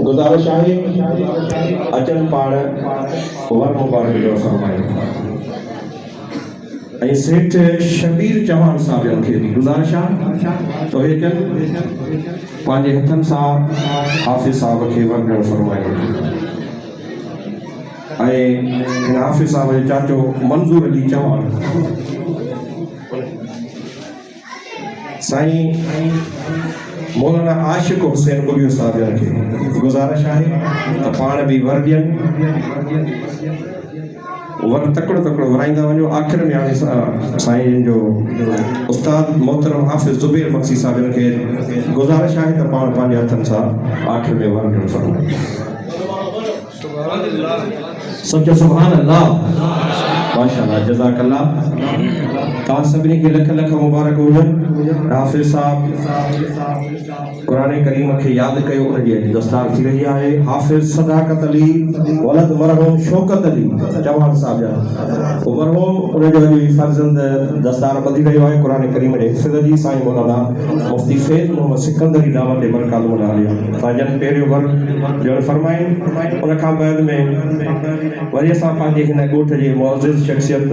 गुजारिश आहे अचन पाण वर मुबारक जो फरमाए ऐं सेठ शबीर चौहान साहब खे बि गुज़ारिश आहे तो हे जन पंहिंजे हथनि सां हाफ़िज़ साहब खे वरॾणु फरमाए ऐं हाफ़िज़ साहब जो चाचो मंज़ूर अली चौहान साईं मौलाना आशिक़ हुसैन बुगियो साहब खे गुज़ारिश आहे त पाण बि वर ॾियनि वर तकड़ो तकड़ो वराईंदा वञो। आख़िर में हाणे साईं जो उस्ताद मोहतरम हाफ़िज़ ज़ुबैर मक्सी साहब खे गुज़ारिश आहे त पाण पंहिंजे हथनि सां आख़िर में वर ॾियणु फरमाए। सचो सुभान अल्लाह माशाअल्लाह जज़ाकल्लाह। तव्हां सभिनी खे लख लख मुबारक हुजनि। हाफ़िज़ साहब क़ुरान करीम खे यादि कयो, उनजी दस्तार थी रही आहे। हाफ़िज़ सदाकत अली वलद मरहूम शौकत अली चौहान साहब जा मरहूम उनजो अॼु फर्ज़ंद दस्तार ॿधी रहियो आहे क़ुरान करीम जे हिफ़्ज़ जी। साईं मौलाना मुफ़्ती फैज़ मोहम्मद सिकंदरी दावत ते बरकात मुनालिया साईं पहिरियों वर्क ॾियणु फरमाइनि। उन खां बाद में वरी असां पंहिंजे हिन ॻोठ जे मुअज़्ज़िज़ शख़्सियत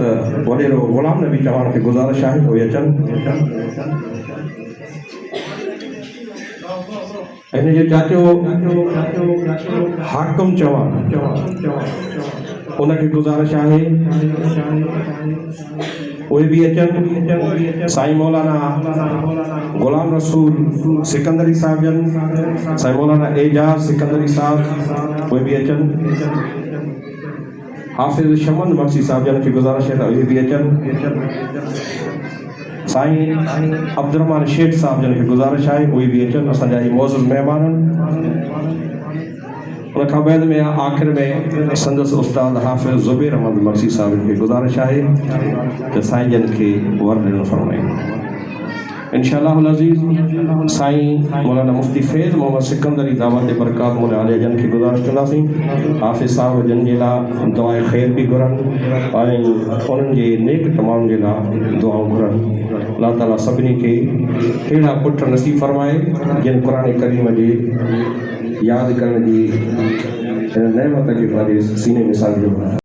वॾेरो ग़ुलाम नबी चौहान खे गुज़ारिश आहे उहे अचनि। हिन जो चाचो हाकिम चौहान उनखे गुज़ारिश आहे उहे बि अचनि। साईं मौलाना ग़ुलाम रसूल सिकंदरी साहब जन, साईं मौलाना एजाज सिकंदरी साहब उहे बि अचनि। हाफ़िज़ शमन मक्सी साहब जन खे गुज़ारिश है उहे बि अचनि। साईं अब्दुर्रहमान शेख साहब जन खे गुज़ारिश आहे उहे बि अचनि, असांजा ही मौज़ूज़ महिमान। उन खां बाद में आख़िर में संदसि उस्ताद हाफ़िज़ ज़ुबैर अहमद मक्सी साहब खे गुज़ारिश आहे त साईं जन खे वर ॾियणु फरमाइनि इंशाअल्लाह अज़ीज़। साईं मौलाना मुफ़्ती फैज़ मोहम्मद सिकंदरी दावत बरकात मुनालिया जन खे गुज़ारिश कंदासीं हाफ़िज़ साहब जन जे लाइ दुआए ख़ैर बि घुरनि ऐं उन्हनि जे नेक तमाम जे लाइ दुआऊं घुरनि। अल्लाह ताला सभिनी खे अहिड़ा पुट नसीब फरमाए जिन क़ुरान करीम जे यादि करण जी नेमत खे पंहिंजे सीने में साॻियो।